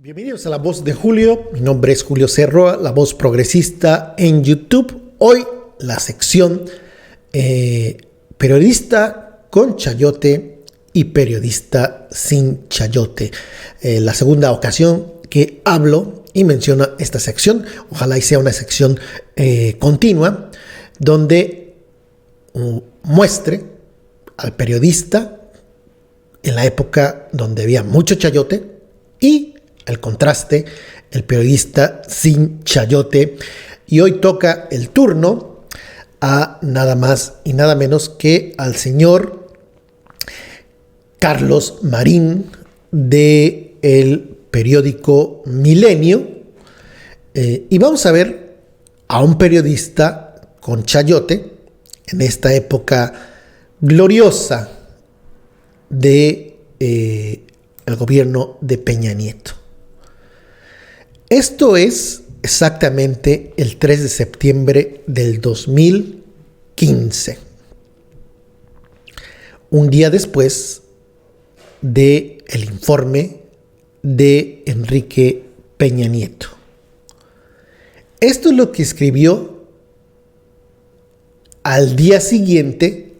Bienvenidos a La Voz de Julio. Mi nombre es Julio Cerroa, La Voz Progresista en YouTube. Hoy la sección periodista con chayote y periodista sin chayote. La segunda ocasión que hablo y menciono esta sección. Ojalá y sea una sección continua donde muestre al periodista en la época donde había mucho chayote y el contraste, el periodista sin chayote. Y hoy toca el turno a nada más y nada menos que al señor Carlos Marín de el periódico Milenio. Y vamos a ver a un periodista con chayote en esta época gloriosa de el gobierno de Peña Nieto. Esto es exactamente el 3 de septiembre del 2015, un día después del informe de Enrique Peña Nieto. Esto es lo que escribió al día siguiente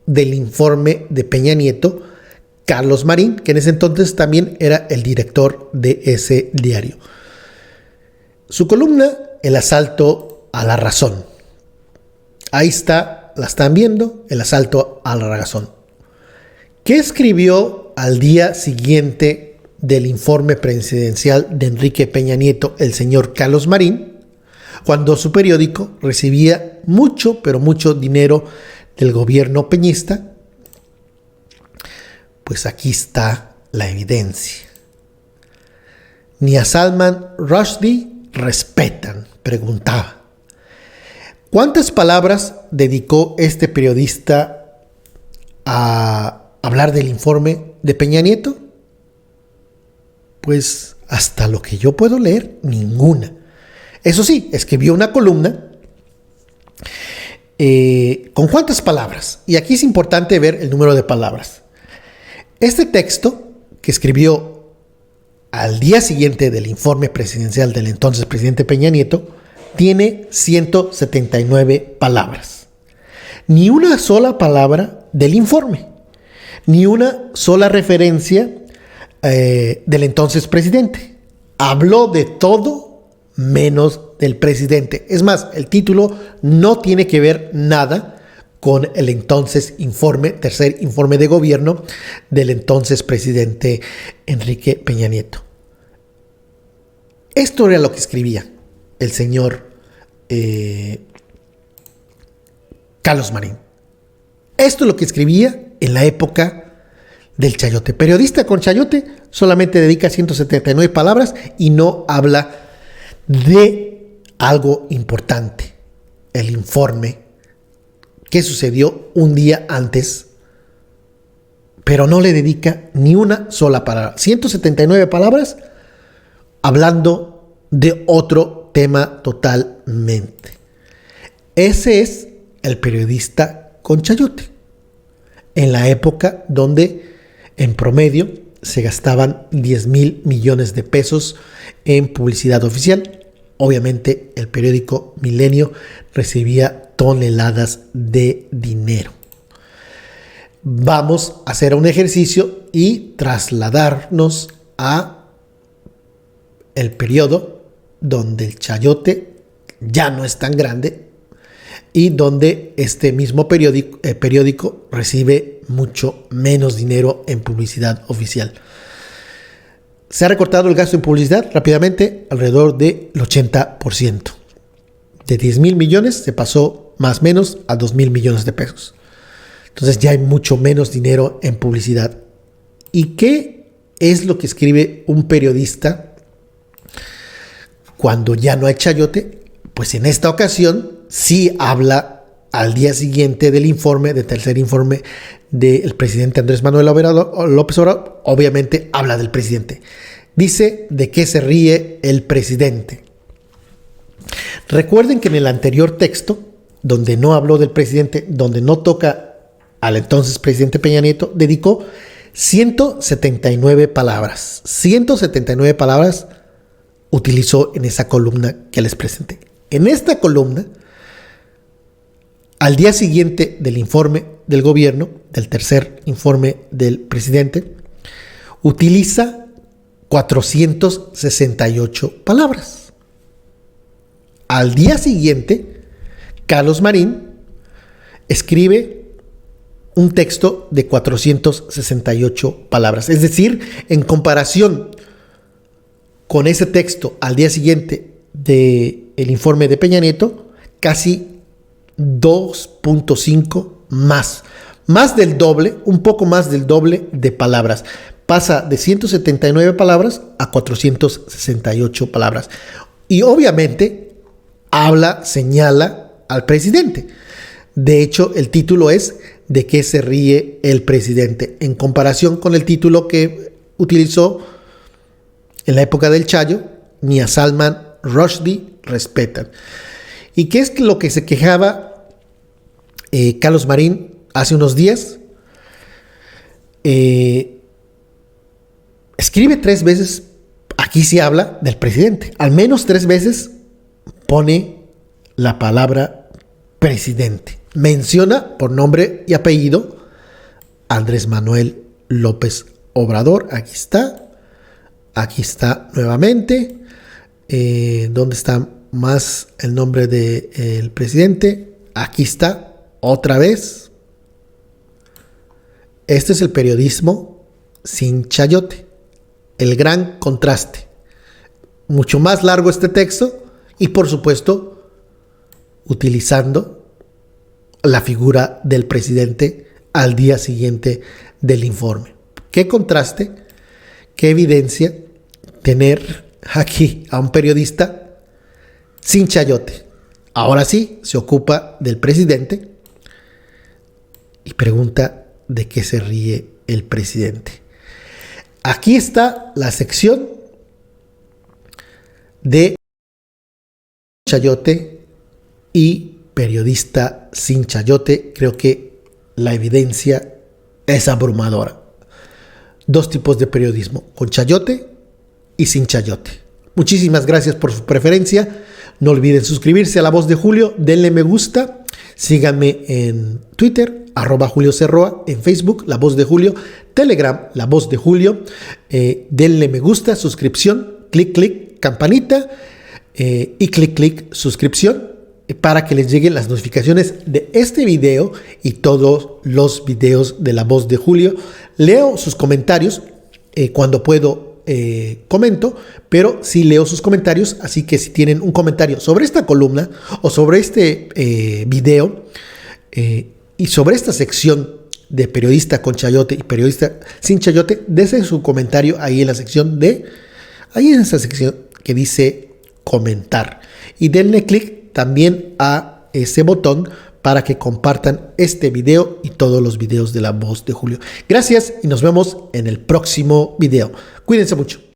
del informe de Peña Nieto Carlos Marín, que en ese entonces también era el director de ese diario. Su columna, El asalto a la razón. Ahí está, la están viendo, El asalto a la razón. ¿Qué escribió al día siguiente del informe presidencial de Enrique Peña Nieto el señor Carlos Marín, cuando su periódico recibía mucho, pero mucho dinero del gobierno peñista? Pues aquí está la evidencia. Ni a Salman Rushdie respetan, preguntaba. ¿Cuántas palabras dedicó este periodista a hablar del informe de Peña Nieto? Pues hasta lo que yo puedo leer, ninguna. Eso sí, escribió una columna. ¿Con cuántas palabras? Y aquí es importante ver el número de palabras. Este texto que escribió al día siguiente del informe presidencial del entonces presidente Peña Nieto tiene 179 palabras. Ni una sola palabra del informe, ni una sola referencia del entonces presidente. Habló de todo menos del presidente. Es más, el título no tiene que ver nada con el entonces tercer informe de gobierno del entonces presidente Enrique Peña Nieto. Esto era lo que escribía el señor Carlos Marín. Esto es lo que escribía en la época del chayote. Periodista con chayote solamente dedica 179 palabras y no habla de algo importante, el informe que sucedió un día antes, pero no le dedica ni una sola palabra. 179 palabras hablando de otro tema totalmente. Ese es el periodista con chayote. En la época donde en promedio se gastaban 10,000 millones de pesos en publicidad oficial. Obviamente el periódico Milenio recibía toneladas de dinero. Vamos a hacer un ejercicio y trasladarnos a el periodo donde el chayote ya no es tan grande y donde este mismo periódico recibe mucho menos dinero en publicidad oficial. Se ha recortado el gasto en publicidad rápidamente, alrededor del 80%. De 10,000 millones se pasó más o menos a 2,000 millones de pesos. Entonces ya hay mucho menos dinero en publicidad. ¿Y qué es lo que escribe un periodista cuando ya no hay chayote? Pues en esta ocasión sí habla al día siguiente del tercer informe del presidente Andrés Manuel López Obrador. Obviamente habla del presidente. Dice de qué se ríe el presidente. Recuerden que en el anterior texto, donde no habló del presidente, donde no toca al entonces presidente Peña Nieto, dedicó 179 palabras. 179 palabras utilizó en esa columna que les presenté. En esta columna, al día siguiente del informe del gobierno, del tercer informe del presidente, utiliza 468 palabras. Al día siguiente, Carlos Marín escribe un texto de 468 palabras. Es decir, en comparación con ese texto al día siguiente del informe de Peña Nieto, casi 2.5 más. Más del doble, un poco más del doble de palabras. Pasa de 179 palabras a 468 palabras. Y obviamente señala al presidente. De hecho, el título es ¿De qué se ríe el presidente? En comparación con el título que utilizó en la época del Chayo, ni a Salman Rushdie respetan. ¿Y qué es lo que se quejaba Carlos Marín hace unos días? Escribe 3 veces, aquí sí habla del presidente, al menos 3 veces pone la palabra presidente. Menciona por nombre y apellido Andrés Manuel López Obrador. Aquí está nuevamente. ¿Dónde está más el nombre del presidente? Aquí está otra vez. Este es el periodismo sin chayote, el gran contraste. Mucho más largo este texto y, por supuesto, utilizando la figura del presidente al día siguiente del informe. ¿Qué contraste? ¿Qué evidencia tener aquí a un periodista sin chayote? Ahora sí, se ocupa del presidente y pregunta de qué se ríe el presidente. Aquí está la sección de chayote y periodista sin chayote. Creo que la evidencia es abrumadora. 2 tipos de periodismo, con chayote y sin chayote. Muchísimas gracias por su preferencia. No olviden suscribirse a La Voz de Julio, denle me gusta, síganme en Twitter, @Julio Cerroa, en Facebook, La Voz de Julio, Telegram, La Voz de Julio, denle me gusta, suscripción, clic, campanita y clic, suscripción, para que les lleguen las notificaciones de este video y todos los videos de La Voz de Julio. Leo sus comentarios cuando puedo. Comento, pero sí leo sus comentarios, así que si tienen un comentario sobre esta columna o sobre este video y sobre esta sección de periodista con chayote y periodista sin chayote, dejen su comentario ahí en esa sección que dice comentar y denle clic también a ese botón para que compartan este video y todos los videos de La Voz de Julio. Gracias y nos vemos en el próximo video. Cuídense mucho.